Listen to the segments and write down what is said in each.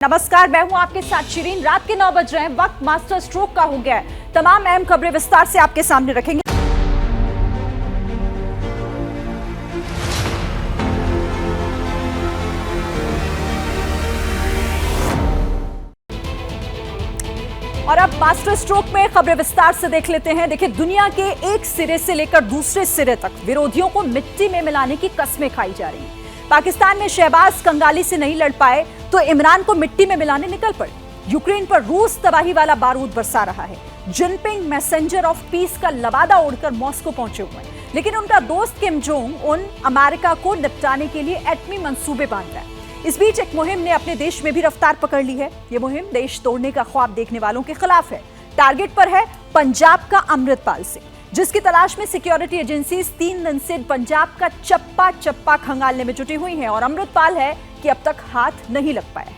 नमस्कार, मैं हूं आपके साथ शिरीन। रात के 9 बज रहे हैं, वक्त मास्टर स्ट्रोक का हो गया है। तमाम अहम खबरें विस्तार से आपके सामने रखेंगे। और अब मास्टर स्ट्रोक में खबरें विस्तार से देख लेते हैं। देखिए, दुनिया के एक सिरे से लेकर दूसरे सिरे तक विरोधियों को मिट्टी में मिलाने की कस्में खाई जा रही हैं। पाकिस्तान में शहबाज कंगाली से नहीं लड़ पाए तो इमरान को मिट्टी में मिलाने निकल पड़े। यूक्रेन पर रूस तबाही वाला बारूद बरसा रहा है। जिनपिंग मैसेंजर ऑफ पीस का लबादा ओढ़कर मॉस्को पहुंचे हुए हैं, लेकिन उनका दोस्त किम जोंग उन अमेरिका को निपटाने के लिए एटमी मंसूबे बांध रहा है। इस बीच एक मुहिम ने अपने देश में भी रफ्तार पकड़ ली है। ये मुहिम देश तोड़ने का ख्वाब देखने वालों के खिलाफ है। टारगेट पर है पंजाब का अमृतपाल सिंह, जिसकी तलाश में सिक्योरिटी एजेंसीज 3 दिन से पंजाब का चप्पा चप्पा खंगालने में जुटी हुई हैं और अमृतपाल है कि अब तक हाथ नहीं लग पाया है।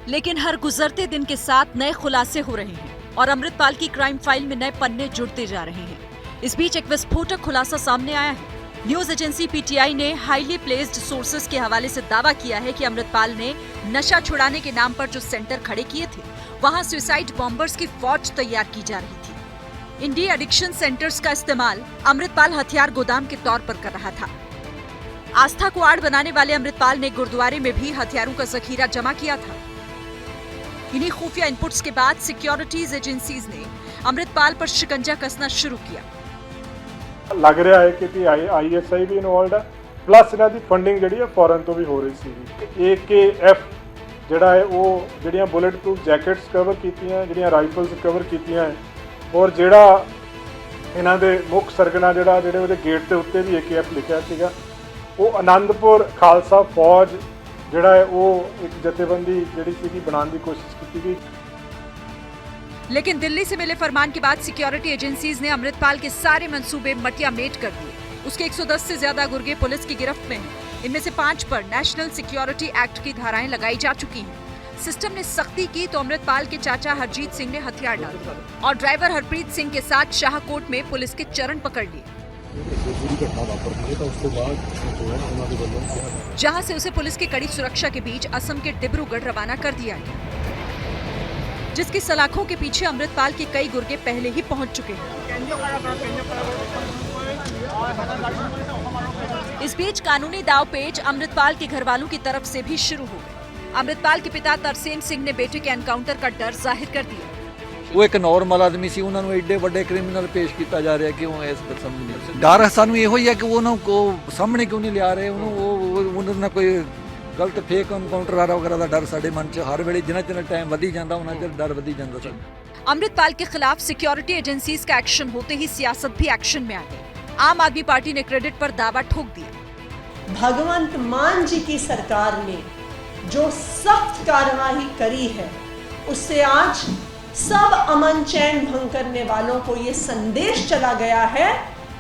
लेकिन हर गुजरते दिन के साथ नए खुलासे हो रहे हैं और अमृतपाल की क्राइम फाइल में नए पन्ने जुड़ते जा रहे हैं। इस बीच एक विस्फोटक खुलासा सामने आया है। न्यूज एजेंसी पीटीआई ने हाईली प्लेस्ड सोर्सेज के हवाले से दावा किया है कि अमृतपाल ने नशा छुड़ाने के नाम पर जो सेंटर खड़े किए थे, वहां सुसाइड बॉम्बर्स की फौज तैयार की जा रही थी। इंडिया एडिक्शन सेंटर्स का इस्तेमाल अमृतपाल हथियार गोदाम के तौर पर कर रहा था। आस्था को आड़ बनाने वाले अमृतपाल ने गुरुद्वारे में भी हथियारों का जखीरा जमा किया था। इन्हीं खुफिया इनपुट्स के बाद सिक्योरिटीज एजेंसीज ने अमृतपाल पर शिकंजा कसना शुरू किया। लग रहा है कि आईएसआई भी इन्वॉल्व है, प्लस इन्हां दी फंडिंग जिहड़ी है फॉरन तो भी हो रही सी। AKF जिहड़ा है वो जिहड़ियां बुलेट प्रूफ जैकेट्स कवर कीतियां, जिहड़ियां राइफल्स कवर कीतियां और जिहड़ा इन्हां दे मुख सरगना जिहड़े ਉਹਦੇ गेट के उत्ते भी AKF लिखिया सीगा, वो आनंदपुर खालसा फौज जिहड़ा है वो एक जथेबंदी जिहड़ी सीगी बनाने की कोशिश की गई। लेकिन दिल्ली से मिले फरमान के बाद सिक्योरिटी एजेंसीज ने अमृतपाल के सारे मंसूबे मटिया मेट कर दिए। उसके 110 से ज्यादा गुर्गे पुलिस की गिरफ्त में हैं। इनमें से 5 पर नेशनल सिक्योरिटी एक्ट की धाराएं लगाई जा चुकी हैं। सिस्टम ने सख्ती की तो अमृतपाल के चाचा हरजीत सिंह ने हथियार डाल दिए और ड्राइवर हरप्रीत सिंह के साथ शाहकोट में पुलिस के चरण पकड़ लिए, जहां से उसे पुलिस की कड़ी सुरक्षा के बीच असम के डिब्रूगढ़ रवाना कर दिया गया, जिसकी सलाखों के पीछे अमृतपाल के कई गुर्गे पहले ही पहुंच चुके हैं। इस बीच कानूनी दावपेच अमृतपाल के घर वालों की तरफ से भी शुरू हो गए। अमृतपाल के पिता तरसेम सिंह ने बेटे के एनकाउंटर का डर जाहिर कर दिया। वो एक नॉर्मल आदमी सी, उन्होंने एडे बड़े क्रिमिनल पेश किया जा रहा, क्यों इस पर समझ नहीं। डर सानू यो ही है कि वो सामने क्यों नहीं लिया रहे, उन्होंने कोई गलत फेक एनकाउंटर वगैरह का डर साडे मन च हर वेले जिन्ना टाइम वधी जांदा उन्ना चਿਰ डर वधी जांदा सी। अमृतपाल के खिलाफ सिक्योरिटी एजेंसीज का एक्शन होते ही सियासत भी एक्शन में आ गई। आम आदमी पार्टी ने क्रेडिट पर दावा ठोक दिया। भगवंत मान जी की सरकार ने जो सख्त कार्रवाई करी है, उससे आज सब अमन चैन भंग करने वालों को ये संदेश चला गया है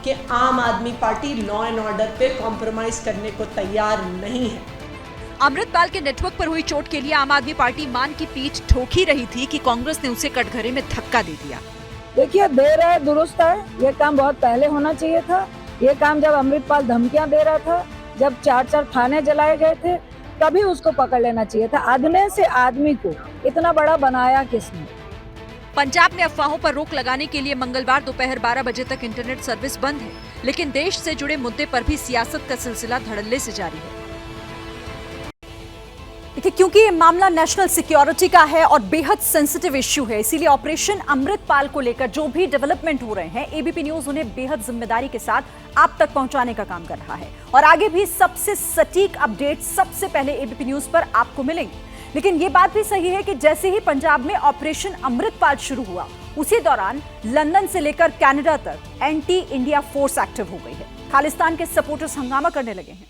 कि आम आदमी पार्टी लॉ एंड ऑर्डर पे कॉम्प्रोमाइज करने को तैयार नहीं है। अमृतपाल के नेटवर्क पर हुई चोट के लिए आम आदमी पार्टी मान की पीठ ठोक ही रही थी कि कांग्रेस ने उसे कटघरे में धक्का दे दिया। देखिए, देर है दुरुस्त है। ये काम बहुत पहले होना चाहिए था। ये काम जब अमृतपाल धमकियां दे रहा था, जब 4 थाने जलाए गए थे, तभी उसको पकड़ लेना चाहिए था। आदमी से आदमी को इतना बड़ा बनाया किसने? पंजाब में अफवाहों पर रोक लगाने के लिए मंगलवार दोपहर 12 बजे तक इंटरनेट सर्विस बंद है, लेकिन देश से जुड़े मुद्दे पर भी सियासत का सिलसिला धड़ल्ले से जारी है। देखिए, क्योंकि ये मामला नेशनल सिक्योरिटी का है और बेहद सेंसिटिव इश्यू है, इसीलिए ऑपरेशन अमृतपाल को लेकर जो भी डेवलपमेंट हो रहे हैं, एबीपी न्यूज उन्हें बेहद जिम्मेदारी के साथ आप तक पहुंचाने का काम कर रहा है और आगे भी सबसे सटीक अपडेट सबसे पहले एबीपी न्यूज पर आपको मिलेंगे। लेकिन ये बात भी सही है कि जैसे ही पंजाब में ऑपरेशन अमृतपाल शुरू हुआ, उसी दौरान लंदन से लेकर कनाडा तक एंटी इंडिया फोर्स एक्टिव हो गई है। खालिस्तान के सपोर्टर्स हंगामा करने लगे हैं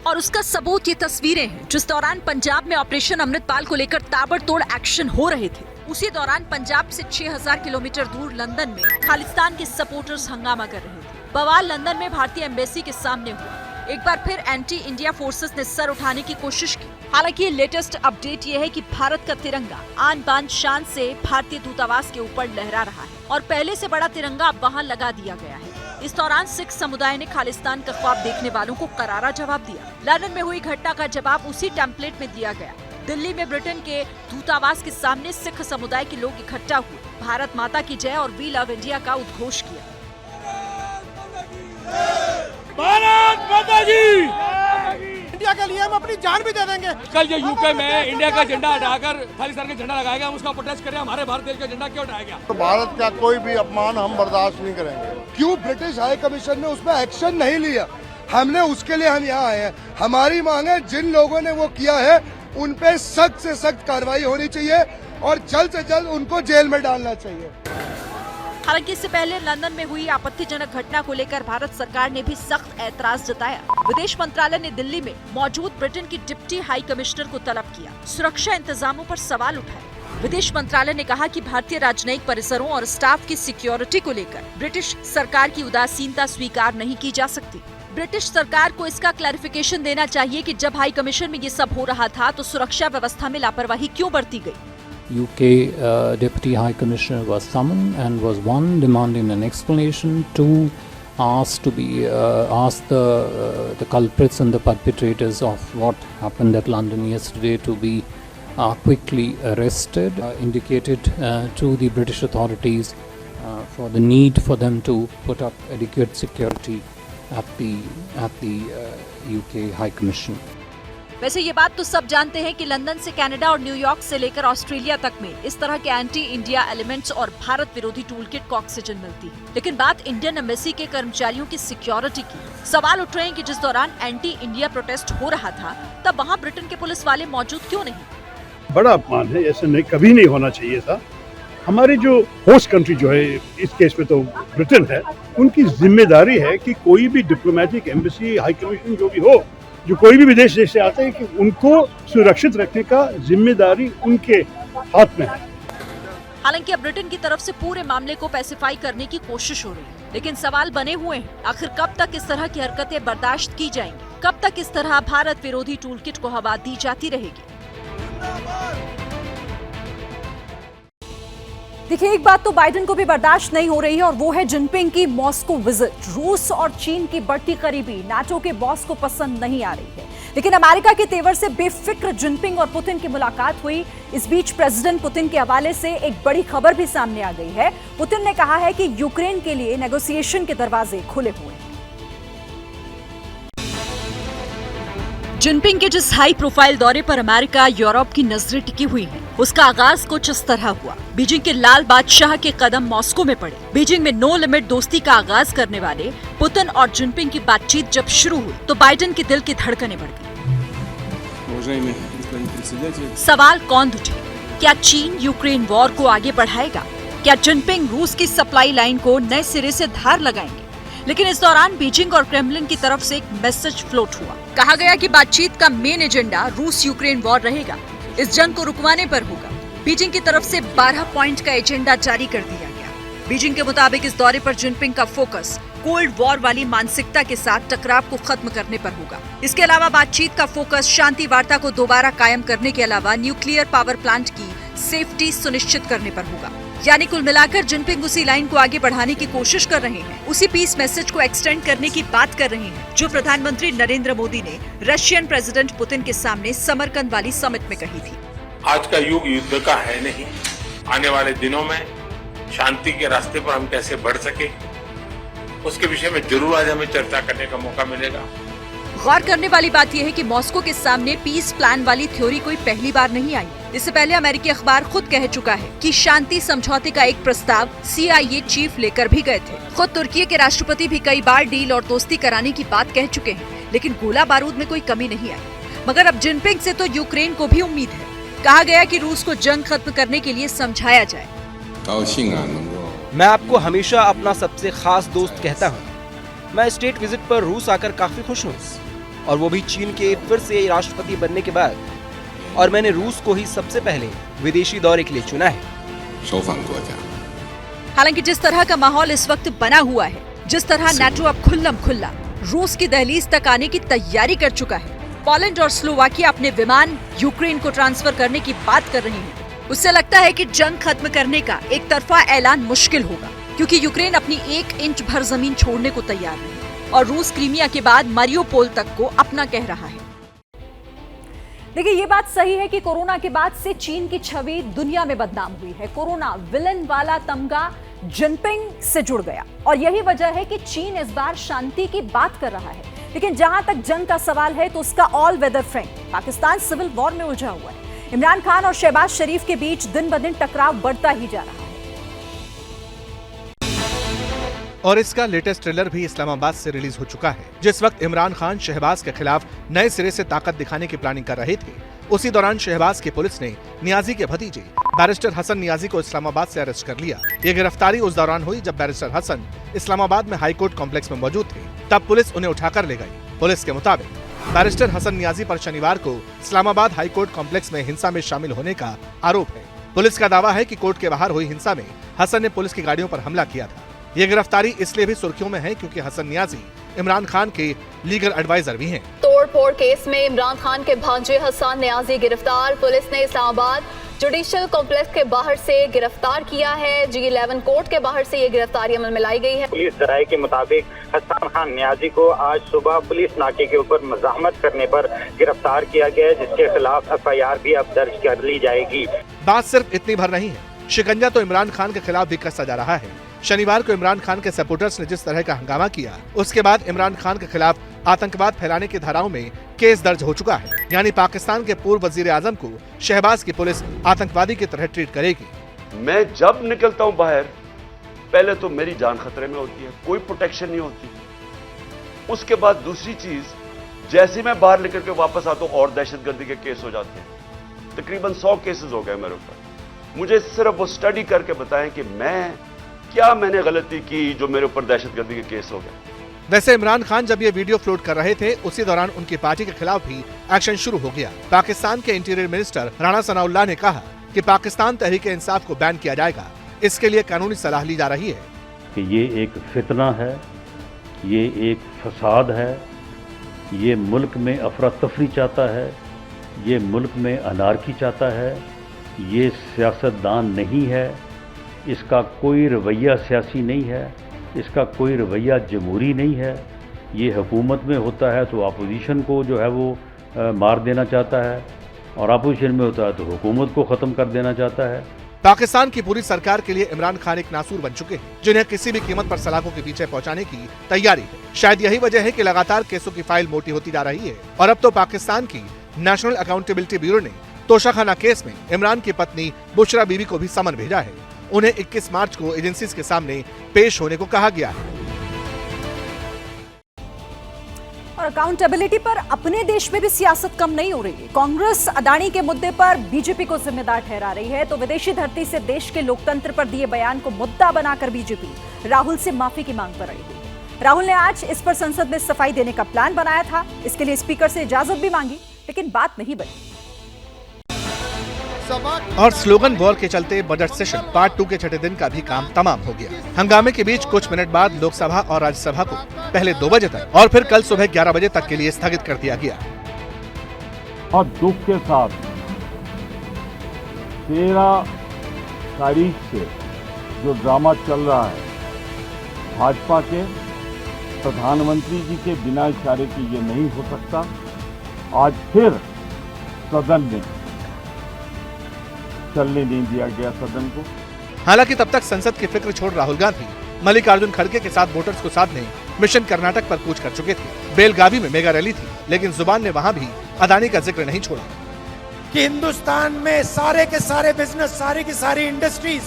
और उसका सबूत ये तस्वीरें हैं। जिस दौरान पंजाब में ऑपरेशन अमृतपाल को लेकर ताबड़तोड़ एक्शन हो रहे थे, उसी दौरान पंजाब से 6000 किलोमीटर दूर लंदन में खालिस्तान के सपोर्टर्स हंगामा कर रहे थे। बवाल लंदन में भारतीय एम्बेसी के सामने हुआ। एक बार फिर एंटी इंडिया फोर्सेस ने सर उठाने की कोशिश की। हालांकि लेटेस्ट अपडेट ये है कि भारत का तिरंगा आन बान शान से भारतीय दूतावास के ऊपर लहरा रहा है और पहले से बड़ा तिरंगा अब वहां लगा दिया गया है। इस दौरान सिख समुदाय ने खालिस्तान का ख्वाब देखने वालों को करारा जवाब दिया। लंदन में हुई घटना का जवाब उसी टेम्पलेट में दिया गया। दिल्ली में ब्रिटेन के दूतावास के सामने सिख समुदाय के लोग इकट्ठा हुए, भारत माता की जय और वी लव इंडिया का उद्घोष किया। भारत माता की! इंडिया के लिए हम अपनी जान भी दे देंगे। कल जो यूके में इंडिया का झंडा हटाकर खालिस्तान का झंडा लगाएगा, हम उसका प्रोटेस्ट करें। हमारे भारत देश का झंडा क्यों हटाया गया? तो भारत का कोई भी अपमान हम बर्दाश्त नहीं करेंगे। क्यों ब्रिटिश हाई कमीशन ने उसमें एक्शन नहीं लिया? हमने उसके लिए हम यहाँ आए हैं। हमारी मांग है, जिन लोगों ने वो किया है उन पे सख्त से सख्त कार्रवाई होनी चाहिए और जल्द से जल्द उनको जेल में डालना चाहिए। हालांकि इससे पहले लंदन में हुई आपत्तिजनक घटना को लेकर भारत सरकार ने भी सख्त ऐतराज जताया। विदेश मंत्रालय ने दिल्ली में मौजूद ब्रिटेन की डिप्टी हाई कमिश्नर को तलब किया, सुरक्षा इंतजामों पर सवाल उठाए। विदेश मंत्रालय ने कहा कि भारतीय राजनयिक परिसरों और स्टाफ की सिक्योरिटी को लेकर ब्रिटिश सरकार की उदासीनता स्वीकार नहीं की जा सकती। ब्रिटिश सरकार को इसका क्लैरिफिकेशन देना चाहिए कि जब हाई कमीशन में ये सब हो रहा था तो सुरक्षा व्यवस्था में लापरवाही क्यों बरती गई। UK Deputy High Commissioner was summoned and was demanding an explanation, two asked to be asked the culprits and the perpetrators of what happened at London yesterday to be quickly arrested, indicated to the British authorities for the need for them to put up adequate security at the UK High Commission. वैसे ये बात तो सब जानते हैं कि London से Canada और न्यूयॉर्क से लेकर ऑस्ट्रेलिया तक में इस तरह के एंटी इंडिया एलिमेंट्स और भारत विरोधी टूलकिट को ऑक्सीजन मिलती है। लेकिन बात इंडियन एम्बेसी के कर्मचारियों की सिक्योरिटी की। सवाल उठ रहे हैं कि जिस दौरान एंटी इंडिया प्रोटेस्ट हो रहा था तब वहाँ ब्रिटेन के पुलिस वाले मौजूद क्यों नहीं? बड़ा अपमान है, ऐसे नहीं, कभी नहीं होना चाहिए था। हमारी जो होस्ट कंट्री जो है, इस केस में तो ब्रिटेन है, उनकी जिम्मेदारी है कि कोई भी डिप्लोमेटिक एम्बेसी हाई कमीशन जो भी हो, जो कोई भी विदेश देश से आते हैं, कि उनको सुरक्षित रखने का जिम्मेदारी उनके हाथ में है। हालांकि अब ब्रिटेन की तरफ से पूरे मामले को पैसिफाई करने की कोशिश हो रही है, लेकिन सवाल बने हुए हैं। आखिर कब तक इस तरह की हरकतें बर्दाश्त की जाएंगी? कब तक इस तरह भारत विरोधी टूलकिट को हवा दी जाती रहेगी? देखिए, एक बात तो बाइडेन को भी बर्दाश्त नहीं हो रही है और वो है जिनपिंग की मॉस्को विजिट। रूस और चीन की बढ़ती करीबी नाटो के बॉस को पसंद नहीं आ रही है, लेकिन अमेरिका के तेवर से बेफिक्र जिनपिंग और पुतिन की मुलाकात हुई। इस बीच प्रेसिडेंट पुतिन के हवाले से एक बड़ी खबर भी सामने आ गई है। पुतिन ने कहा है कि यूक्रेन के लिए नेगोशिएशन के दरवाजे खुले हुए हैं। जिनपिंग के जिस हाई प्रोफाइल दौरे पर अमेरिका यूरोप की नजरें टिकी हुई हैं, उसका आगाज कुछ इस तरह हुआ। बीजिंग के लाल बादशाह के कदम मॉस्को में पड़े। बीजिंग में नो लिमिट दोस्ती का आगाज करने वाले पुतिन और जिनपिंग की बातचीत जब शुरू हुई तो बाइडेन के दिल की धड़कनें बढ़ गई। सवाल कौन उठे? क्या चीन यूक्रेन वॉर को आगे बढ़ाएगा? क्या जिनपिंग रूस की सप्लाई लाइन को नए सिरे से धार लगाएंगे? लेकिन इस दौरान बीजिंग और क्रेमलिन की तरफ से एक मैसेज फ्लोट हुआ। कहा गया कि बातचीत का मेन एजेंडा रूस यूक्रेन वॉर रहेगा, इस जंग को रुकवाने पर होगा। बीजिंग की तरफ से 12 पॉइंट का एजेंडा जारी कर दिया गया। बीजिंग के मुताबिक इस दौरे पर जिनपिंग का फोकस कोल्ड वॉर वाली मानसिकता के साथ टकराव को खत्म करने पर होगा। इसके अलावा बातचीत का फोकस शांति वार्ता को दोबारा कायम करने के अलावा न्यूक्लियर पावर प्लांट की सेफ्टी सुनिश्चित करने पर होगा। यानी कुल मिलाकर जिनपिंग उसी लाइन को आगे बढ़ाने की कोशिश कर रहे हैं, उसी पीस मैसेज को एक्सटेंड करने की बात कर रहे हैं जो प्रधानमंत्री नरेंद्र मोदी ने रशियन प्रेसिडेंट पुतिन के सामने समरकंद वाली समिट में कही थी। आज का युग युद्ध का है नहीं। आने वाले दिनों में शांति के रास्ते पर हम कैसे बढ़ सके, उसके विषय में जरूर आज हमें चर्चा करने का मौका मिलेगा। गौर करने वाली बात यह है कि मॉस्को के सामने पीस प्लान वाली थ्योरी कोई पहली बार नहीं आई। इससे पहले अमेरिकी अखबार खुद कह चुका है कि शांति समझौते का एक प्रस्ताव CIA चीफ लेकर भी गए थे। खुद तुर्की के राष्ट्रपति भी कई बार डील और दोस्ती कराने की बात कह चुके हैं, लेकिन गोला बारूद में कोई कमी नहीं आई। मगर अब जिनपिंग से तो यूक्रेन को भी उम्मीद है। कहा गया कि रूस को जंग खत्म करने के लिए समझाया जाए। मैं आपको हमेशा अपना सबसे खास दोस्त कहता हूँ। मैं स्टेट विजिट पर रूस आकर काफी खुश हूँ, और वो भी चीन के फिर से राष्ट्रपति बनने के बाद। और मैंने रूस को ही सबसे पहले विदेशी दौरे के लिए चुना है। हालांकि जिस तरह का माहौल इस वक्त बना हुआ है, जिस तरह नाटो अब खुल्लम खुल्ला रूस की दहलीज तक आने की तैयारी कर चुका है, पोलैंड और स्लोवाकिया अपने विमान यूक्रेन को ट्रांसफर करने की बात कर रही हैं, उससे लगता है कि जंग खत्म करने का एक तरफा ऐलान मुश्किल होगा। क्योंकि यूक्रेन अपनी 1 इंच भर जमीन छोड़ने को तैयार नहीं और रूस क्रीमिया के बाद मारियोपोल तक को अपना कह रहा है। देखिए, ये बात सही है कि कोरोना के बाद से चीन की छवि दुनिया में बदनाम हुई है। कोरोना विलन वाला तमगा जिनपिंग से जुड़ गया और यही वजह है कि चीन इस बार शांति की बात कर रहा है। लेकिन जहां तक जंग का सवाल है तो उसका all weather friend Pakistan civil war में उलझा हुआ है। इमरान खान और शहबाज शरीफ के बीच दिन ब दिन टकराव बढ़ता ही जा रहा है। और इसका लेटेस्ट ट्रेलर भी इस्लामाबाद से रिलीज हो चुका है। जिस वक्त इमरान खान शहबाज के खिलाफ नए सिरे से ताकत दिखाने की प्लानिंग कर रहे थे, उसी दौरान शहबाज की पुलिस ने नियाजी के भतीजे बैरिस्टर हसन नियाजी को इस्लामाबाद से अरेस्ट कर लिया। ये गिरफ्तारी उस दौरान हुई जब बैरिस्टर हसन इस्लामाबाद में हाईकोर्ट कॉम्प्लेक्स में मौजूद थे। तब पुलिस उन्हें उठाकर ले गई। पुलिस के मुताबिक बैरिस्टर हसन नियाजी पर शनिवार को इस्लामाबाद हाईकोर्ट कॉम्प्लेक्स में हिंसा में शामिल होने का आरोप है। पुलिस का दावा है कि कोर्ट के बाहर हुई हिंसा में हसन ने पुलिस की गाड़ियों पर हमला किया था। ये गिरफ्तारी इसलिए भी सुर्खियों में है क्योंकि हसन नियाजी इमरान खान के लीगल एडवाइजर भी हैं। तोड़फोड़ केस में इमरान खान के भांजे हसन नियाजी गिरफ्तार। पुलिस ने इस्लामाबाद जुडिशियल कॉम्प्लेक्स के बाहर से गिरफ्तार किया है। G11 कोर्ट के बाहर से ये गिरफ्तारी अमल में लाई गई है। पुलिस जराये के मुताबिक हसन खान नियाजी को आज सुबह पुलिस नाके के ऊपर मज़ाहमत करने पर गिरफ्तार किया गया है, जिसके खिलाफ FIR भी अब दर्ज कर ली जाएगी। बात सिर्फ इतनी भर नहीं है, शिकंजा तो इमरान खान के खिलाफ भी कसता जा रहा है। शनिवार को इमरान खान के सपोर्टर्स ने जिस तरह का हंगामा किया, उसके बाद इमरान खान के खिलाफ आतंकवाद फैलाने की धाराओं में केस दर्ज हो चुका है। यानी पाकिस्तान के पूर्व वजीर आजम को शहबाज की पुलिस आतंकवादी की तरह ट्रीट करेगी। मैं जब निकलता हूं बाहर, पहले तो मेरी जान खतरे में होती है, कोई प्रोटेक्शन नहीं होती। उसके बाद दूसरी चीज, जैसे मैं बाहर निकल के वापस आता हूं और दहशतगर्दी के केस हो जाते हैं। तकरीबन 100 केसेस हो गए मेरे ऊपर। मुझे सिर्फ वो स्टडी करके बताएं कि मैंने गलती की जो मेरे ऊपर दहशतगर्दी के केस हो गए। वैसे इमरान खान जब ये वीडियो फ्लोट कर रहे थे, उसी दौरान उनकी पार्टी के खिलाफ भी एक्शन शुरू हो गया। पाकिस्तान के इंटीरियर मिनिस्टर राणा सनाउल्लाह ने कहा कि पाकिस्तान तहरीके इंसाफ को बैन किया जाएगा। इसके लिए कानूनी सलाह ली जा रही है कि ये एक फितना है, ये एक फसाद है, ये मुल्क में अफरा तफरी चाहता है, ये मुल्क में अनारकी चाहता है, ये सियासतदान नहीं है, इसका कोई रवैया सियासी नहीं है, इसका कोई रवैया जमहूरी नहीं है। ये हुकूमत में होता है तो अपोजिशन को जो है वो मार देना चाहता है, और अपोजिशन में होता है तो हुकूमत को ख़त्म कर देना चाहता है। पाकिस्तान की पूरी सरकार के लिए इमरान खान एक नासूर बन चुके हैं, जिन्हें किसी भी कीमत पर सलाखों के पीछे पहुंचाने की तैयारी है। शायद यही वजह है कि लगातार केसों की फाइल मोटी होती जा रही है और अब तो पाकिस्तान की नेशनल अकाउंटेबिलिटी ब्यूरो ने तोशाखाना केस में इमरान की पत्नी बुशरा बीबी को भी समन भेजा है। उन्हें 21 मार्च को एजेंसीज के सामने पेश होने को कहा गया है। और अकाउंटेबिलिटी पर अपने देश में भी सियासत कम नहीं हो रही है। कांग्रेस अदानी के मुद्दे पर बीजेपी को जिम्मेदार ठहरा रही है, तो विदेशी धरती से देश के लोकतंत्र पर दिए बयान को मुद्दा बनाकर बीजेपी राहुल से माफी की मांग पर अड़ी हुई है। राहुल ने आज इस पर संसद में सफाई देने का प्लान बनाया था। इसके लिए स्पीकर से इजाजत भी मांगी, लेकिन बात नहीं बनी। और स्लोगन वॉर के चलते बजट सेशन पार्ट 2 के छठे दिन का भी काम तमाम हो गया। हंगामे के बीच कुछ मिनट बाद लोकसभा और राज्यसभा को पहले 2 बजे तक और फिर कल सुबह 11 बजे तक के लिए स्थगित कर दिया गया। और दुख के साथ 13 तारीख से जो ड्रामा चल रहा है, भाजपा के प्रधानमंत्री जी के बिना इशारे के ये नहीं हो सकता। आज फिर सदन में चलने नहीं दिया गया सदन को। हालांकि तब तक संसद की फिक्र छोड़ राहुल गांधी मल्लिकार्जुन खड़गे के साथ वोटर्स को साधने मिशन कर्नाटक पर कूच कर चुके थे। बेलगावी में मेगा रैली थी, लेकिन जुबान ने वहां भी अदानी का जिक्र नहीं छोड़ा कि हिंदुस्तान में सारे के सारे बिजनेस, सारी की सारी इंडस्ट्रीज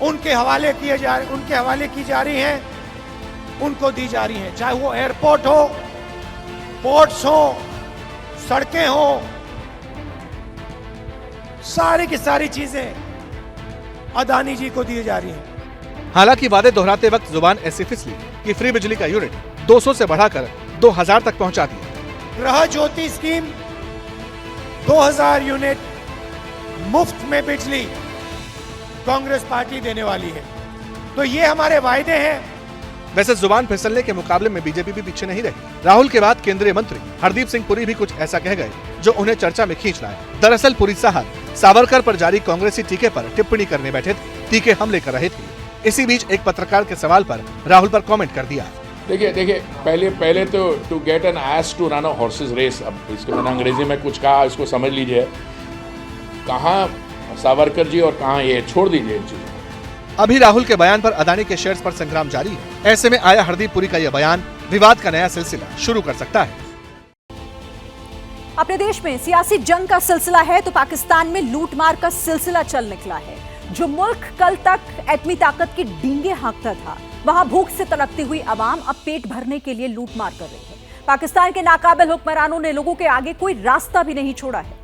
उनके हवाले की जा रही हैं, उनको दी जा रही हैं। चाहे वो एयरपोर्ट हो, पोर्ट्स हो, सड़कें हो, सारी की सारी चीजें अदानी जी को दी जा रही हैं। हालांकि वादे दोहराते वक्त जुबान ऐसी फिसली कि फ्री बिजली का यूनिट 200 से बढ़ाकर 2000 तक पहुंचा दिया। गृह ज्योति स्कीम 2000 यूनिट मुफ्त में बिजली कांग्रेस पार्टी देने वाली है। तो ये हमारे वायदे हैं। वैसे जुबान फिसलने के मुकाबले में बीजेपी भी पीछे नहीं रही। राहुल के बाद केंद्रीय मंत्री हरदीप सिंह पुरी भी कुछ ऐसा कह गए जो उन्हें चर्चा में खींच लाया। दरअसल पुरी साहब सावरकर पर जारी कांग्रेसी टीके पर टिप्पणी करने बैठे थे। तीखे हमले कर रहे थे। इसी बीच एक पत्रकार के सवाल पर राहुल पर कमेंट कर दिया। देखिए पहले तो to get an ass to run a horse's race, अब इसको मैंने अंग्रेजी में कुछ कहा, इसको समझ लीजिए, कहाँ सावरकर जी और कहाँ ये, छोड़ दीजिए इन चीजों। अभी राहुल के बयान पर अदानी के शेयर्स पर संग्राम जारी है। ऐसे में आया हरदीप पुरी का यह बयान विवाद का नया सिलसिला शुरू कर सकता है। अपने देश में सियासी जंग का सिलसिला है तो पाकिस्तान में लूटमार का सिलसिला चल निकला है। जो मुल्क कल तक एटमी ताकत की डींगे हाँकता था, वहां भूख से तड़पती हुई आवाम अब पेट भरने के लिए लूटमार कर रही है। पाकिस्तान के नाकाबिल हुक्मरानों ने लोगों के आगे कोई रास्ता भी नहीं छोड़ा है।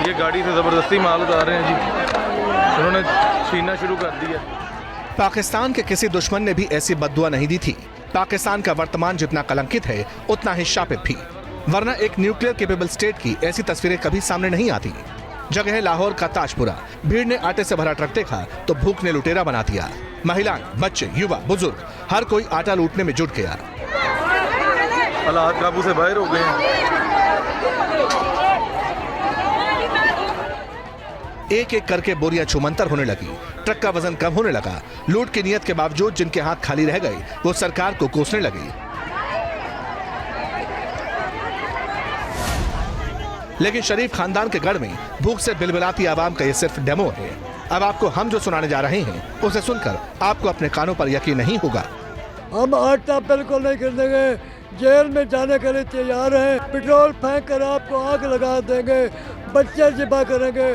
ये गाड़ी से जबरदस्ती माल उतार रहे हैं जी, उन्होंने छीनना शुरू कर दिया। पाकिस्तान के किसी दुश्मन ने भी ऐसी बद्दुआ नहीं दी थी। पाकिस्तान का वर्तमान जितना कलंकित है उतना ही शापित भी, वरना एक न्यूक्लियर केपेबल स्टेट की ऐसी तस्वीरें कभी सामने नहीं आती। जगह लाहौर का ताजपुरा, भीड़ ने आटे से भरा ट्रक देखा तो भूख ने लुटेरा बना दिया। महिलाएं, बच्चे, युवा, बुजुर्ग, हर कोई आटा लूटने में जुट गया। हालात काबू से बाहर हो गए। एक एक करके बोरियां छुमंतर होने लगी, ट्रक का वजन कम होने लगा। लूट की नियत के बावजूद जिनके हाथ खाली रह गए वो सरकार को कोसने लगे। लेकिन शरीफ खानदान के गढ़ में भूख से बिलबिलाती आवाम का ये सिर्फ डेमो है। अब आपको हम जो सुनाने जा रहे हैं उसे सुनकर आपको अपने कानों पर यकीन नहीं होगा। हम आटा बिल्कुल नहीं खरीदेंगे, जेल में जाने के लिए तैयार हैं, पेट्रोल फेंक कर आपको आग लगा देंगे, बच्चे जिबा करेंगे।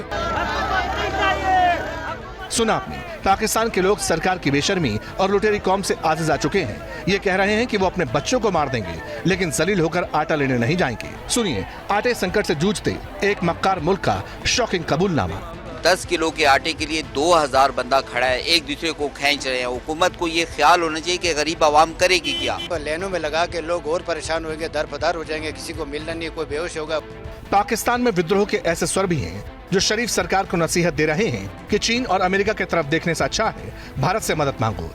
सुना आपने, पाकिस्तान के लोग सरकार की बेशर्मी और लुटेरी कौम से आजिज आ चुके हैं। ये कह रहे हैं कि वो अपने बच्चों को मार देंगे लेकिन जलील होकर आटा लेने नहीं जाएंगे। सुनिए आटे संकट से जूझते एक मक्कार मुल्क का शॉकिंग कबूलनामा। 10 किलो के आटे के लिए 2000 बंदा खड़ा है, एक दूसरे को खींच रहे हैं। हुकूमत को ये ख्याल होना चाहिए कि गरीब आवाम करेगी क्या। लाइनों में लगा के लोग और परेशान होंगे, दर बदर हो जाएंगे, किसी को मिलना नहीं, कोई बेहोश होगा। पाकिस्तान में विद्रोह के ऐसे स्वर भी हैं जो शरीफ सरकार को नसीहत दे रहे हैं कि चीन और अमेरिका की तरफ देखने से अच्छा है भारत से मदद मांगो।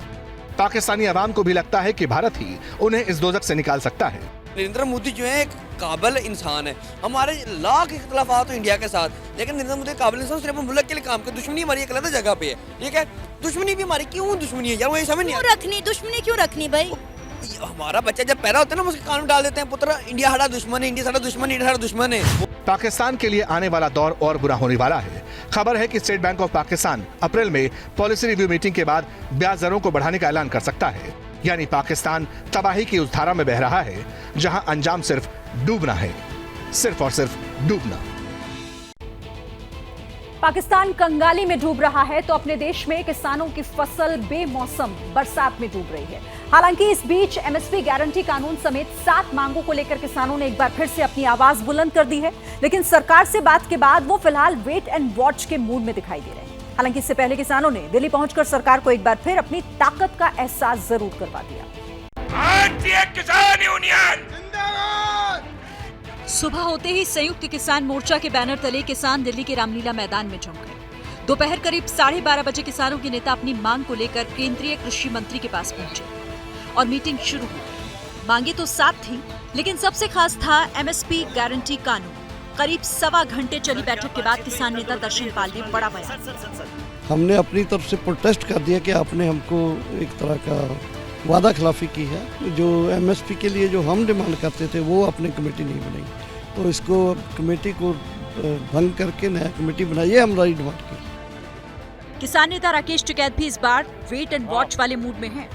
पाकिस्तानी आवाम को भी लगता है कि भारत ही उन्हें इस दोजख से निकाल सकता है। नरेंद्र मोदी जो है एक काबिल इंसान है। हमारे लाख इख्तलाफात हो इंडिया के साथ, लेकिन नरेंद्र मोदी काबिल इंसान सिर्फ मुल्क के लिए काम कर। दुश्मनी हमारी एक अलग जगह पे है, ठीक है। दुश्मनी भी हमारी क्यों दुश्मनी है यार, वो ये समझ नहीं रखनी दुश्मनी क्यों रखनी भाई। हमारा बच्चा जब पैदा होता है ना उसके कानून डाल देते हैं, पुत्र इंडिया हमारा दुश्मन है, इंडिया हमारा दुश्मन, इंडिया हमारा दुश्मन है। पाकिस्तान के लिए आने वाला दौर और बुरा होने वाला है। खबर है कि स्टेट बैंक ऑफ पाकिस्तान अप्रैल में पॉलिसी रिव्यू मीटिंग के बाद ब्याज दरों को बढ़ाने का ऐलान कर सकता है। यानी पाकिस्तान तबाही की उस धारा में बह रहा है जहां अंजाम सिर्फ डूबना है, सिर्फ और सिर्फ डूबना। पाकिस्तान कंगाली में डूब रहा है तो अपने देश में किसानों की फसल बेमौसम बरसात में डूब रही है। हालांकि इस बीच एमएसपी गारंटी कानून समेत 7 मांगों को लेकर किसानों ने एक बार फिर से अपनी आवाज बुलंद कर दी है, लेकिन सरकार से बात के बाद वो फिलहाल वेट एंड वॉच के मूड में दिखाई दे रहे हैं। हालांकि इससे पहले किसानों ने दिल्ली पहुंचकर सरकार को एक बार फिर अपनी ताकत का एहसास जरूर करवा दिया। भारतीय किसान यूनियन सुबह होते ही संयुक्त किसान मोर्चा के बैनर तले किसान दिल्ली के रामलीला मैदान में जम गए। दोपहर करीब 12:30 बजे किसानों के नेता अपनी मांग को लेकर केंद्रीय कृषि मंत्री के पास पहुंचे और मीटिंग शुरू हुई। मांगे तो 7 थी, लेकिन सबसे खास था एमएसपी गारंटी कानून। करीब 1.25 घंटे चली बैठक के बाद किसान नेता दर्शन पाल ने बड़ा बयान दिया। हमने अपनी तरफ से प्रोटेस्ट कर दिया कि आपने हमको एक तरह का वादा खिलाफी की है। जो एमएसपी के लिए जो हम डिमांड करते थे वो अपने कमेटी नहीं बनाई, तो इसको कमेटी को भंग करके नया कमेटी बनाइए, हमारी डिमांड की। किसान नेता राकेश टिकैत भी इस बार वेट एंड वॉच वाले मूड में हैं।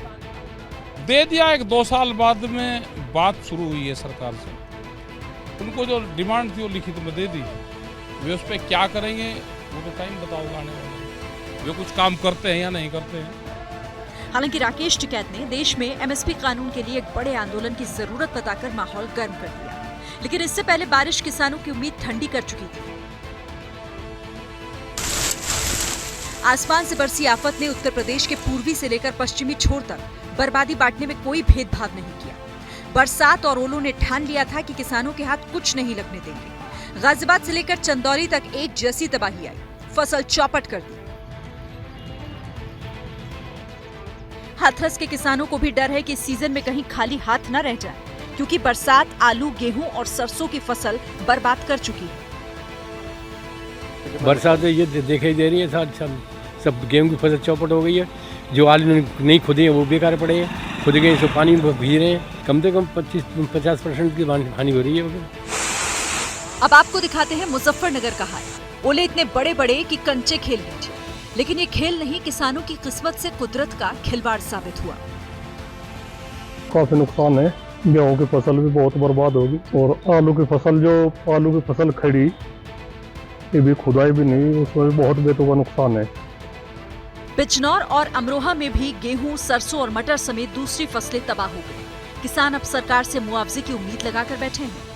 दे दिया, 1-2 साल बाद में बात शुरू हुई है सरकार से। उनको जो डिमांड थी वो लिखित में दे दी, वे उस पर क्या करेंगे वो तो टाइम बताओगे आने वाले, वे कुछ काम करते हैं या नहीं करते हैं। हालांकि राकेश टिकैत ने देश में एमएसपी कानून के लिए एक बड़े आंदोलन की जरूरत बताकर माहौल गर्म कर दिया, लेकिन इससे पहले बारिश किसानों की उम्मीद ठंडी कर चुकी थी। आसमान से बरसी आफत ने उत्तर प्रदेश के पूर्वी से लेकर पश्चिमी छोर तक बर्बादी बांटने में कोई भेदभाव नहीं किया। बरसात और ओलों ने ठान लिया था कि किसानों के हाथ कुछ नहीं लगने देंगे। गाजियाबाद से लेकर चंदौली तक एक जैसी तबाही आई, फसल चौपट कर दी। हाथरस के किसानों को भी डर है कि इस सीजन में कहीं खाली हाथ न रह जाए, क्योंकि बरसात आलू, गेहूं और सरसों की फसल बर्बाद कर चुकी है। बरसात ये दिखाई दे रही है, सब गेहूं की फसल चौपट हो गई है। जो आलू नहीं खुदे हैं वो बेकार पड़े हैं, खुद गए तो पानी में भीग रहे हैं। कम से कम 25-50% की हानि हो रही है। अब आपको दिखाते हैं मुजफ्फरनगर का हाल। ओले इतने बड़े बड़े कि कंचे खेल बैठे, लेकिन ये खेल नहीं, किसानों की किस्मत से कुदरत का खिलवाड़ साबित हुआ। काफी नुकसान है, गेहूं की फसल भी बहुत बर्बाद होगी और आलू की फसल खड़ी, ये भी खुदाई भी नहीं, उसमें भी बहुत बेतुका नुकसान है। बिजनौर और अमरोहा में भी गेहूं, सरसों और मटर समेत दूसरी फसलें तबाह हो गई। किसान अब सरकार से मुआवजे की उम्मीद लगाकर बैठे हैं।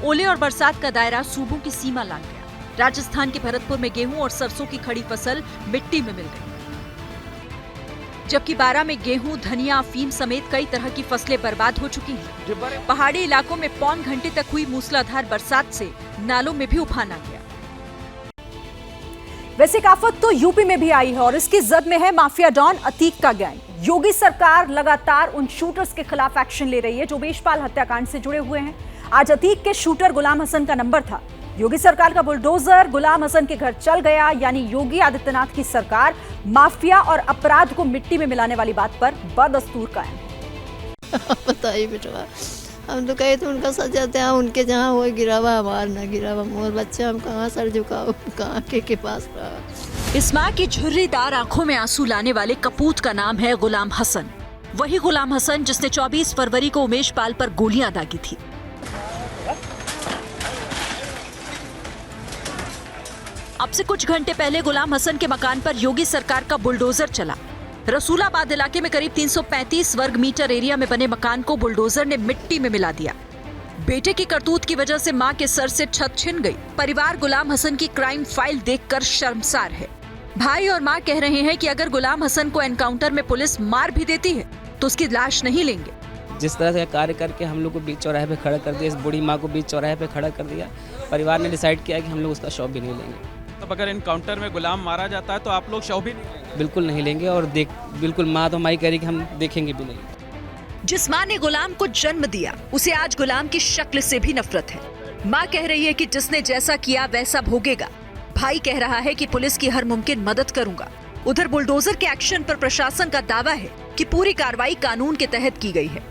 ओले और बरसात का दायरा सूबों की सीमा लांघ गया। राजस्थान के भरतपुर में गेहूं और सरसों की खड़ी फसल मिट्टी में मिल गई, जबकि बारां में गेहूं, धनिया, अफीम समेत कई तरह की फसलें बर्बाद हो चुकी हैं। पहाड़ी इलाकों में पौन घंटे तक हुई मूसलाधार बरसात से नालों में भी उफान आ गया। वैसे एक आफत तो यूपी में भी आई है और इसकी जद में है माफिया डॉन अतीक का गैंग। योगी सरकार लगातार उन शूटर्स के खिलाफ एक्शन ले रही है जो बेशपाल हत्याकांड से जुड़े हुए हैं। आज अतीक के शूटर गुलाम हसन का नंबर था। योगी सरकार का बुलडोजर गुलाम हसन के घर चल गया, यानी योगी आदित्यनाथ की सरकार माफिया और अपराध को मिट्टी में मिलाने वाली बात पर बदस्तूर कायम है। बताइए बेटा, हम तो कहे तो उनका सजा था, उनके जहाँ हो गिरावा हमार ना गिरावा मोर बच्चे, हम कहाँ सर झुकाओ, कहाँ के पास रहा। इस माँ की झुर्रीदार आंखों में आंसू लाने वाले कपूत का नाम है गुलाम हसन। वही गुलाम हसन जिसने 24 फरवरी को उमेश पाल पर गोलियां दागी थी। अब से कुछ घंटे पहले गुलाम हसन के मकान पर योगी सरकार का बुलडोजर चला। रसूलाबाद इलाके में करीब 335 वर्ग मीटर एरिया में बने मकान को बुलडोजर ने मिट्टी में मिला दिया। बेटे की करतूत की वजह से मां के सर से छत छिन गई। परिवार गुलाम हसन की क्राइम फाइल देखकर शर्मसार है। भाई और मां कह रहे हैं कि अगर गुलाम हसन को एनकाउंटर में पुलिस मार भी देती है तो उसकी लाश नहीं लेंगे। जिस तरह से कार्य करके हम लोग को बीच चौराहे पे खड़ा कर दिया, इस बूढ़ी माँ को बीच चौराहे पे खड़ा कर दिया, परिवार ने डिसाइड किया कि हम लोग उसका शव भी नहीं लेंगे। तो अगर एनकाउंटर में गुलाम मारा जाता है तो आप लोग शव भी नहीं लेंगे? बिल्कुल नहीं लेंगे और बिल्कुल माँ तो हमारी कह रही कि हम देखेंगे भी नहीं। जिस माँ ने गुलाम को जन्म दिया उसे आज गुलाम की शक्ल से भी नफरत है। माँ कह रही है कि जिसने जैसा किया वैसा भोगेगा। भाई कह रहा है कि पुलिस की हर मुमकिन मदद करूंगा। उधर बुलडोजर के एक्शन पर प्रशासन का दावा है कि पूरी कार्रवाई कानून के तहत की गई है।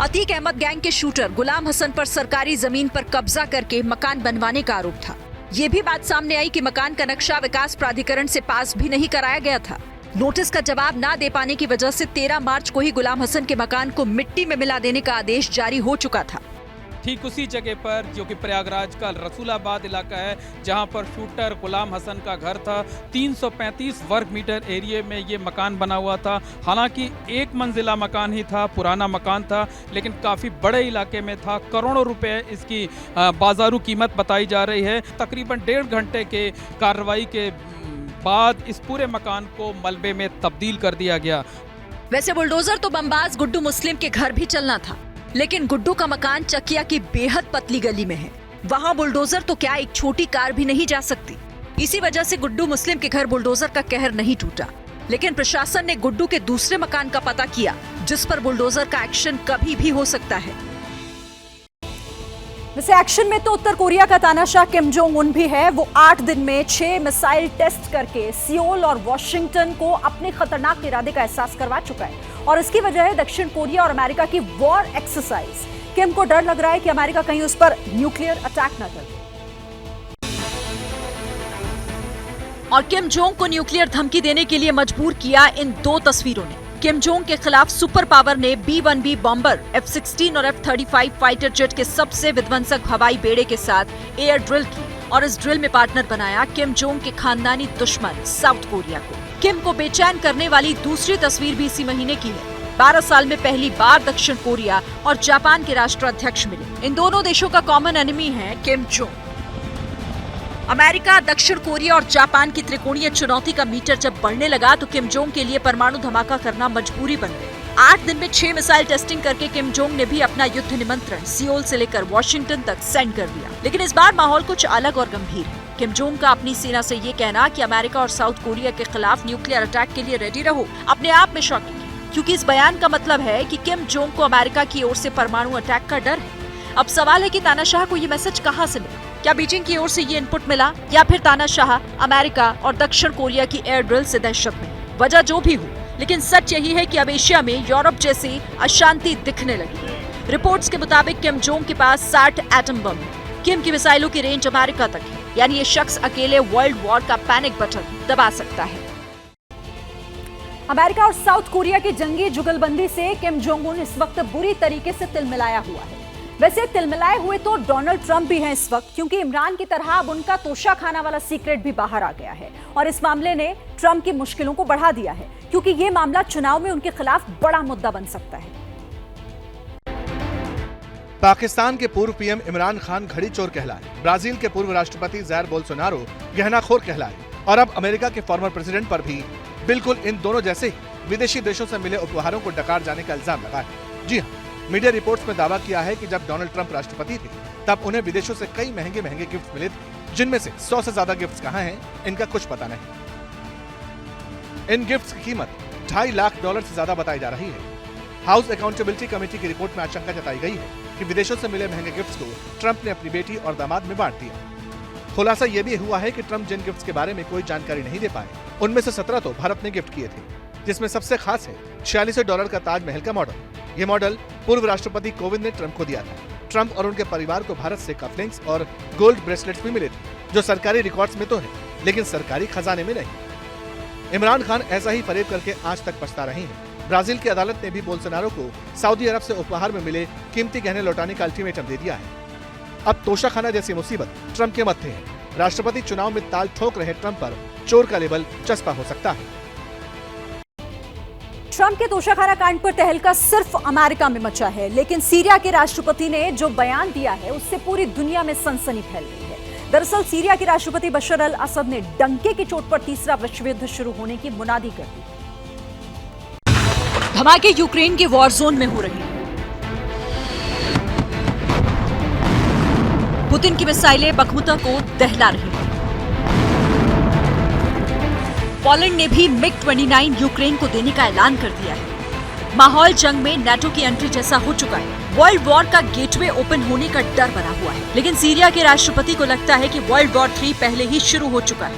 अतीक अहमद गैंग के शूटर गुलाम हसन पर सरकारी जमीन पर कब्जा करके मकान बनवाने का आरोप था। ये भी बात सामने आई कि मकान का नक्शा विकास प्राधिकरण से पास भी नहीं कराया गया था। नोटिस का जवाब ना दे पाने की वजह से 13 मार्च को ही गुलाम हसन के मकान को मिट्टी में मिला देने का आदेश जारी हो चुका था। ठीक उसी जगह पर जो कि प्रयागराज का रसूलाबाद इलाका है, जहां पर शूटर गुलाम हसन का घर था, 335 वर्ग मीटर एरिया में ये मकान बना हुआ था। हालांकि एक मंजिला मकान ही था, पुराना मकान था, लेकिन काफ़ी बड़े इलाके में था। करोड़ों रुपए इसकी बाजारू कीमत बताई जा रही है। तकरीबन 1.5 घंटे के कार्रवाई के बाद इस पूरे मकान को मलबे में तब्दील कर दिया गया। वैसे बुलडोजर तो बमबाज गुड्डू मुस्लिम के घर भी चलना था, लेकिन गुड्डू का मकान चकिया की बेहद पतली गली में है। वहां बुलडोजर तो क्या एक छोटी कार भी नहीं जा सकती। इसी वजह से गुड्डू मुस्लिम के घर बुलडोजर का कहर नहीं टूटा। लेकिन प्रशासन ने गुड्डू के दूसरे मकान का पता किया जिस पर बुलडोजर का एक्शन कभी भी हो सकता है। वैसे एक्शन में तो उत्तर कोरिया का तानाशाह किम जोंग उन भी है। वो 8 दिन में 6 मिसाइल टेस्ट करके सियोल और वॉशिंगटन को अपने खतरनाक इरादे का एहसास करवा चुका है और इसकी वजह है दक्षिण कोरिया और अमेरिका की वॉर एक्सरसाइज। किम को डर लग रहा है कि अमेरिका कहीं उस पर न्यूक्लियर अटैक न करे। और किम जोंग को न्यूक्लियर धमकी देने के लिए मजबूर किया इन 2 तस्वीरों ने। किम जोंग के खिलाफ सुपर पावर ने B-1B बॉम्बर, F-16 और F-35 फाइटर जेट के सबसे विध्वंसक हवाई बेड़े के साथ एयर ड्रिल की और इस ड्रिल में पार्टनर बनाया किम जोंग के खानदानी दुश्मन साउथ कोरिया को। किम को बेचैन करने वाली दूसरी तस्वीर भी इसी महीने की है। 12 साल में पहली बार दक्षिण कोरिया और जापान के राष्ट्राध्यक्ष मिले। इन दोनों देशों का कॉमन एनिमी है किम जोंग। अमेरिका, दक्षिण कोरिया और जापान की त्रिकोणीय चुनौती का मीटर जब बढ़ने लगा तो किम जोंग के लिए परमाणु धमाका करना मजबूरी बन गई। 8 दिन में 6 मिसाइल टेस्टिंग करके किम जोंग ने भी अपना युद्ध निमंत्रण सियोल से लेकर वॉशिंगटन तक सेंड कर दिया। लेकिन इस बार माहौल कुछ अलग और गंभीर है। किम जोंग का अपनी सेना से ये कहना कि अमेरिका और साउथ कोरिया के खिलाफ न्यूक्लियर अटैक के लिए रेडी रहो, अपने आप में शॉकिंग है, क्योंकि इस बयान का मतलब है कि किम जोंग को अमेरिका की ओर से परमाणु अटैक का डर है। अब सवाल है कि तानाशाह को ये मैसेज कहां से मिला? क्या बीजिंग की ओर से ये इनपुट मिला या फिर तानाशाह अमेरिका और दक्षिण कोरिया की एयर ड्रिल से दहशत में? वजह जो भी हो, लेकिन सच यही है कि अब एशिया में यूरोप जैसी अशांति दिखने लगी है। रिपोर्ट्स के मुताबिक किम जोंग के पास 60 एटम बम है। किम की मिसाइलों की रेंज अमेरिका तक है, यानी ये शख्स अकेले वर्ल्ड वॉर का पैनिक बटन दबा सकता है। अमेरिका और साउथ कोरिया की जंगी जुगलबंदी से किम जोंग उन इस वक्त बुरी तरीके से तिलमिलाया हुआ है। वैसे तिलमिलाए हुए तो डोनाल्ड ट्रंप भी हैं इस वक्त, क्योंकि इमरान की तरह अब उनका तोशा खाना वाला सीक्रेट भी बाहर आ गया है और इस मामले ने ट्रंप की मुश्किलों को बढ़ा दिया है, क्योंकि ये मामला चुनाव में उनके खिलाफ बड़ा मुद्दा बन सकता है। पाकिस्तान के पूर्व पीएम इमरान खान घड़ी चोर कहलाए, ब्राजील के पूर्व राष्ट्रपति जायर बोल्सोनारो गहनाखोर कहलाए और अब अमेरिका के फॉर्मर प्रेसिडेंट पर भी बिल्कुल इन दोनों जैसे विदेशी देशों से मिले उपहारों को डकार जाने का इल्जाम लगा है। जी हाँ, मीडिया रिपोर्ट्स में दावा किया है कि जब डोनाल्ड ट्रंप राष्ट्रपति थे तब उन्हें विदेशों से कई महंगे महंगे गिफ्ट मिले थे, जिनमें से 100 से ज्यादा गिफ्ट्स कहां हैं इनका कुछ पता नहीं। इन गिफ्ट्स की कीमत $2.5 लाख से ज्यादा बताई जा रही है। हाउस अकाउंटेबिलिटी कमेटी की रिपोर्ट में आशंका जताई गई है कि विदेशों से मिले महंगे गिफ्ट्स को ट्रंप ने अपनी बेटी और दामाद में बांट दिया। खुलासा यह भी हुआ है कि ट्रंप जिन गिफ्ट्स के बारे में कोई जानकारी नहीं दे पाए, उनमें से 17 तो भारत ने गिफ्ट किए थे, जिसमें सबसे खास है $46 का ताजमहल का मॉडल। ये मॉडल पूर्व राष्ट्रपति कोविंद ने ट्रंप को दिया था। ट्रंप और उनके परिवार को भारत से कफलिंग्स और गोल्ड ब्रेसलेट्स भी मिले थे, जो सरकारी रिकॉर्ड्स में तो है, लेकिन सरकारी खजाने में नहीं। इमरान खान ऐसा ही फरेब करके आज तक पछता रहे हैं। ब्राजील की अदालत ने भी बोल्सोनारो को सऊदी अरब से उपहार में मिले कीमती गहने लौटाने का अल्टीमेटम दे दिया है। अब तोशाखाना जैसी मुसीबत ट्रंप के मत्थे है। राष्ट्रपति चुनाव में ताल ठोक रहे ट्रंप पर चोर का लेबल चस्पा हो सकता है। ट्रंप के तोशाखाना कांड पर तहलका सिर्फ अमेरिका में मचा है, लेकिन सीरिया के राष्ट्रपति ने जो बयान दिया है उससे पूरी दुनिया में सनसनी फैल गई है। दरअसल सीरिया के राष्ट्रपति बशर अल असद ने डंके की चोट पर तीसरा विश्व युद्ध शुरू होने की मुनादी कर दी। धमाके यूक्रेन के वॉर जोन में हो रहे हैं। पुतिन की मिसाइलें बखमुता को दहला रही हैं। पोलैंड ने भी मिग-29 यूक्रेन को देने का ऐलान कर दिया है। माहौल जंग में नाटो की एंट्री जैसा हो चुका है। वर्ल्ड वॉर का गेटवे ओपन होने का डर बना हुआ है, लेकिन सीरिया के राष्ट्रपति को लगता है कि वर्ल्ड वॉर 3 पहले ही शुरू हो चुका है।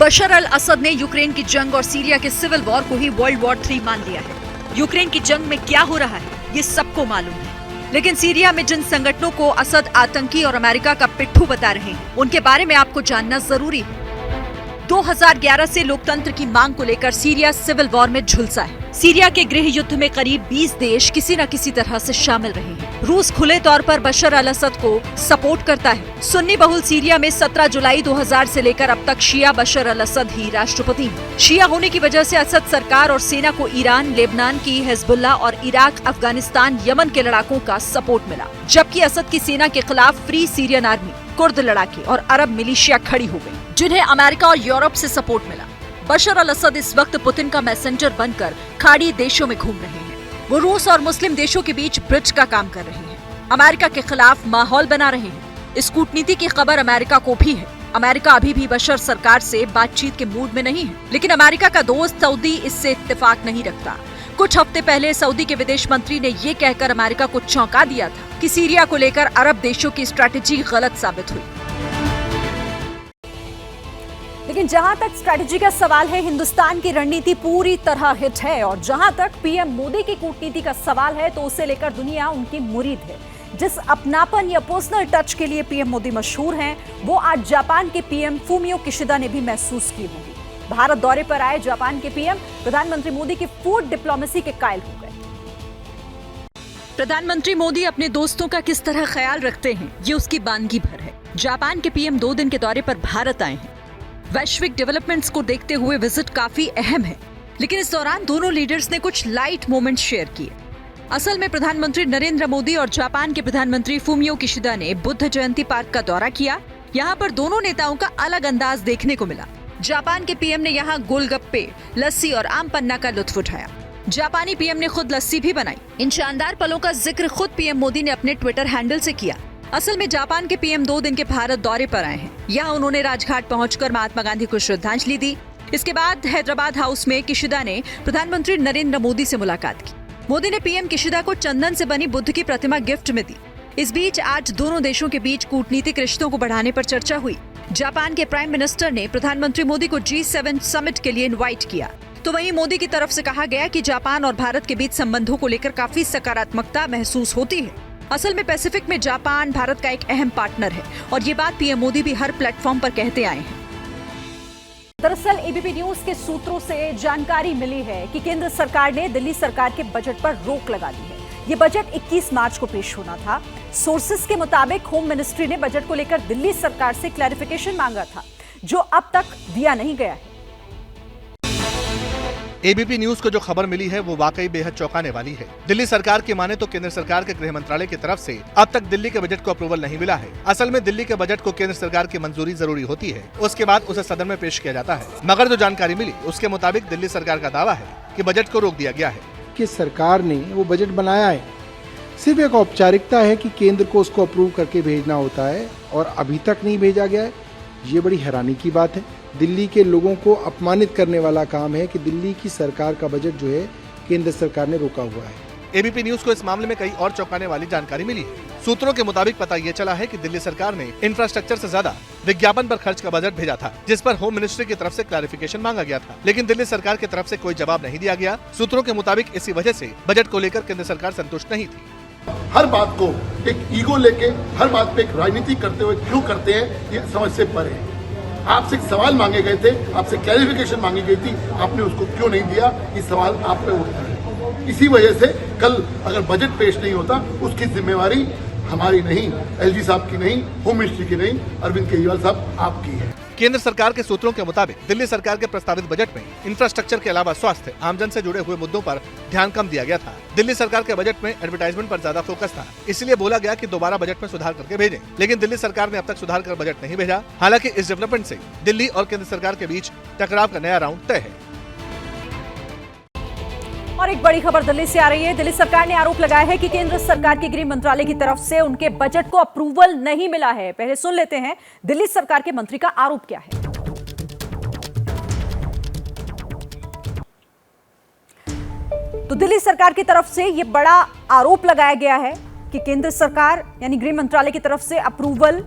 बशर अल असद ने यूक्रेन की जंग और सीरिया के सिविल वॉर को ही वर्ल्ड वॉर 3 मान लिया है। यूक्रेन की जंग में क्या हो रहा है ये सबको मालूम है, लेकिन सीरिया में जिन संगठनों को असद आतंकी और अमेरिका का पिट्ठू बता रहे हैं उनके बारे में आपको जानना जरूरी है। 2011 से लोकतंत्र की मांग को लेकर सीरिया सिविल वॉर में झुलसा है। सीरिया के गृह युद्ध में करीब 20 देश किसी न किसी तरह से शामिल रहे हैं। रूस खुले तौर पर बशर अल असद को सपोर्ट करता है। सुन्नी बहुल सीरिया में 17 जुलाई 2000 से लेकर अब तक शिया बशर अल असद ही राष्ट्रपति हैं। शिया होने की वजह से असद सरकार और सेना को ईरान, लेबनान की हिजबुल्लाह और इराक, अफगानिस्तान, यमन के लड़ाकों का सपोर्ट मिला, जबकि असद की सेना के खिलाफ फ्री सीरियन आर्मी, कुर्द लड़ाके और अरब मिलिशिया खड़ी हो गई, जिन्हें अमेरिका और यूरोप से सपोर्ट मिला। बशर अल असद इस वक्त पुतिन का मैसेंजर बनकर खाड़ी देशों में घूम रहे हैं। वो रूस और मुस्लिम देशों के बीच ब्रिज का काम कर रहे हैं, अमेरिका के खिलाफ माहौल बना रहे हैं। इस कूटनीति की खबर अमेरिका को भी है। अमेरिका अभी भी बशर सरकार से बातचीत के मूड में नहीं है, लेकिन अमेरिका का दोस्त सऊदी इससे इत्तेफाक नहीं रखता। कुछ हफ्ते पहले सऊदी के विदेश मंत्री ने ये कहकर अमेरिका को चौंका दिया था कि सीरिया को लेकर अरब देशों की स्ट्रैटेजी गलत साबित हुई। लेकिन जहां तक स्ट्रैटेजी का सवाल है, हिंदुस्तान की रणनीति पूरी तरह हिट है, और जहां तक पीएम मोदी की कूटनीति का सवाल है तो उसे लेकर दुनिया उनकी मुरीद है। जिस अपनापन या पर्सनल टच के लिए पीएम मोदी मशहूर हैं, वो आज जापान के पीएम फूमियो किशिदा ने भी महसूस की होगी। भारत दौरे पर आए जापान के पीएम प्रधानमंत्री मोदी की फूड डिप्लोमेसी के कायल हो गए। प्रधानमंत्री मोदी अपने दोस्तों का किस तरह ख्याल रखते हैं, ये उसकी बानगी भर है। जापान के पीएम 2 दिन के दौरे पर भारत आए हैं। वैश्विक डेवलपमेंट्स को देखते हुए विजिट काफी अहम है, लेकिन इस दौरान दोनों लीडर्स ने कुछ लाइट मोमेंट्स शेयर किए। असल में प्रधानमंत्री नरेंद्र मोदी और जापान के प्रधानमंत्री फूमियो किशिदा ने बुद्ध जयंती पार्क का दौरा किया। यहाँ पर दोनों नेताओं का अलग अंदाज देखने को मिला। जापान के पीएम ने यहाँ गोलगप्पे, लस्सी और आम पन्ना का लुत्फ उठाया। जापानी पीएम ने खुद लस्सी भी बनाई। इन शानदार पलों का जिक्र खुद पीएम मोदी ने अपने ट्विटर हैंडल से किया। असल में जापान के पीएम 2 दिन के भारत दौरे पर आए हैं। यहाँ उन्होंने राजघाट पहुंचकर महात्मा गांधी को श्रद्धांजलि दी। इसके बाद हैदराबाद हाउस में किशिदा ने प्रधानमंत्री नरेंद्र मोदी से मुलाकात की। मोदी ने पीएम किशिदा को चंदन से बनी बुद्ध की प्रतिमा गिफ्ट में दी। इस बीच आज दोनों देशों के बीच कूटनीतिक रिश्तों को बढ़ाने पर चर्चा हुई। जापान के प्राइम मिनिस्टर ने प्रधानमंत्री मोदी को G7 समिट के लिए इनवाइट किया। तो वहीं मोदी की तरफ से कहा गया कि जापान और भारत के बीच संबंधों को लेकर काफी सकारात्मकता महसूस होती है। असल में पैसिफिक में जापान भारत का एक अहम पार्टनर है और ये बात पीएम मोदी भी हर प्लेटफॉर्म पर कहते आए हैं। दरअसल एबीपी न्यूज के सूत्रों से जानकारी मिली है कि केंद्र सरकार ने दिल्ली सरकार के बजट पर रोक लगा दी है। ये बजट 21 मार्च को पेश होना था। सोर्सेस के मुताबिक होम मिनिस्ट्री ने बजट को लेकर दिल्ली सरकार से क्लैरिफिकेशन मांगा था, जो अब तक दिया नहीं गया है। एबीपी न्यूज को जो खबर मिली है वो वाकई बेहद चौंकाने वाली है। दिल्ली सरकार की माने तो केंद्र सरकार के गृह मंत्रालय की तरफ से अब तक दिल्ली के बजट को अप्रूवल नहीं मिला है। असल में दिल्ली के बजट को केंद्र सरकार की मंजूरी जरूरी होती है, उसके बाद उसे सदन में पेश किया जाता है। मगर जो जानकारी मिली उसके मुताबिक दिल्ली सरकार का दावा है कि बजट को रोक दिया गया है। कि सरकार ने वो बजट बनाया है, सिर्फ एक औपचारिकता है कि केंद्र को उसको अप्रूव करके भेजना होता है और अभी तक नहीं भेजा गया है। ये बड़ी हैरानी की बात है। दिल्ली के लोगों को अपमानित करने वाला काम है कि दिल्ली की सरकार का बजट जो है केंद्र सरकार ने रोका हुआ है। एबीपी न्यूज को इस मामले में कई और चौंकाने वाली जानकारी मिली है। सूत्रों के मुताबिक पता ये चला है कि दिल्ली सरकार ने इंफ्रास्ट्रक्चर से ज्यादा विज्ञापन पर खर्च का बजट भेजा था, जिस पर होम मिनिस्ट्री की तरफ से क्लैरिफिकेशन मांगा गया था, लेकिन दिल्ली सरकार की तरफ से कोई जवाब नहीं दिया गया। सूत्रों के मुताबिक इसी वजह से बजट को लेकर केंद्र सरकार संतुष्ट नहीं थी। हर बात को एक ईगो लेके, हर बात पे एक राजनीति करते हुए क्यों करते हैं, ये समझ से परे है। आपसे एक सवाल मांगे गए थे, आपसे क्लैरिफिकेशन मांगी गई थी, आपने उसको क्यों नहीं दिया, ये सवाल आप पे उठता है। इसी वजह से कल अगर बजट पेश नहीं होता, उसकी जिम्मेवारी हमारी नहीं, एलजी साहब की नहीं, होम मिनिस्ट्री की नहीं, अरविंद केजरीवाल साहब आपकी है। केंद्र सरकार के सूत्रों के मुताबिक दिल्ली सरकार के प्रस्तावित बजट में इंफ्रास्ट्रक्चर के अलावा स्वास्थ्य, आमजन से जुड़े हुए मुद्दों पर ध्यान कम दिया गया था। दिल्ली सरकार के बजट में एडवर्टाइजमेंट पर ज्यादा फोकस था, इसलिए बोला गया कि दोबारा बजट में सुधार करके भेजें, लेकिन दिल्ली सरकार ने अब तक सुधार कर बजट नहीं भेजा। हालांकि इस डेवलपमेंट से दिल्ली और केंद्र सरकार के बीच टकराव का नया राउंड तय है। और एक बड़ी खबर दिल्ली से आ रही है। दिल्ली सरकार ने आरोप लगाया है कि केंद्र सरकार के गृह मंत्रालय की तरफ से उनके बजट को अप्रूवल नहीं मिला है। पहले सुन लेते हैं दिल्ली सरकार के मंत्री का आरोप क्या है। तो दिल्ली सरकार की तरफ से यह बड़ा आरोप लगाया गया है कि केंद्र सरकार यानी गृह मंत्रालय की तरफ से अप्रूवल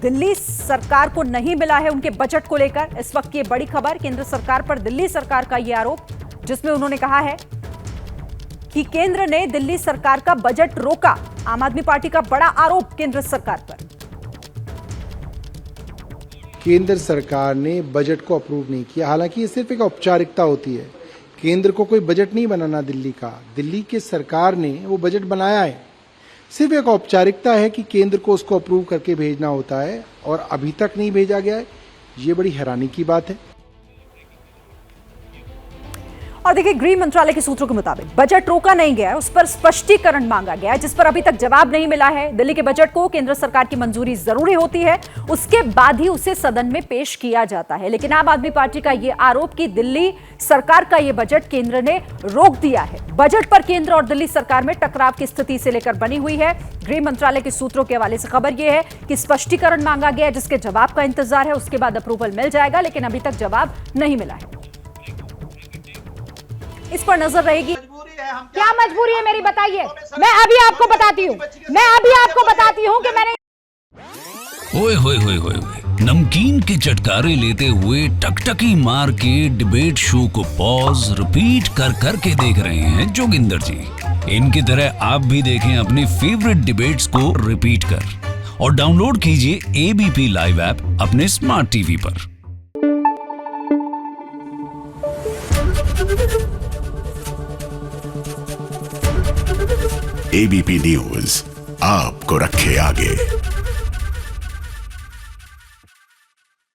दिल्ली सरकार को नहीं मिला है उनके बजट को लेकर। इस वक्त की बड़ी खबर केंद्र सरकार पर दिल्ली सरकार का यह आरोप, जिसमें उन्होंने कहा है कि केंद्र ने दिल्ली सरकार का बजट रोका। आम आदमी पार्टी का बड़ा आरोप केंद्र सरकार पर। केंद्र सरकार ने बजट को अप्रूव नहीं किया, हालांकि ये सिर्फ एक औपचारिकता होती है। केंद्र को कोई बजट नहीं बनाना दिल्ली का, दिल्ली की सरकार ने वो बजट बनाया है। सिर्फ एक औपचारिकता है कि केंद्र को उसको अप्रूव करके भेजना होता है और अभी तक नहीं भेजा गया है। ये बड़ी हैरानी की बात है। और देखिए, गृह मंत्रालय के सूत्रों के मुताबिक बजट रोका नहीं गया, उस पर स्पष्टीकरण मांगा गया, जिस पर अभी तक जवाब नहीं मिला है। दिल्ली के बजट को केंद्र सरकार की मंजूरी जरूरी होती है, उसके बाद ही उसे सदन में पेश किया जाता है। लेकिन आम आदमी पार्टी का यह आरोप कि दिल्ली सरकार का यह बजट केंद्र ने रोक दिया है। बजट पर केंद्र और दिल्ली सरकार में टकराव की स्थिति से लेकर बनी हुई है। गृह मंत्रालय के सूत्रों के हवाले से खबर यह है कि स्पष्टीकरण मांगा गया, जिसके जवाब का इंतजार है, उसके बाद अप्रूवल मिल जाएगा, लेकिन अभी तक जवाब नहीं मिला है। इस पर नजर रहेगी। क्या मजबूरी है मेरी, बताइए। मैं अभी आपको बताती हूँ कि मैंने ओए होए होए होए नमकीन के चटकारे लेते हुए टकटकी मार के डिबेट शो को पॉज रिपीट कर करके देख रहे हैं जोगिंदर जी। इनकी तरह आप भी देखें अपनी फेवरेट डिबेट्स को रिपीट कर और डाउनलोड कीजिए एबीपी लाइव ऐप अपने स्मार्ट टीवी पर। एबीपी न्यूज आपको रखे आगे।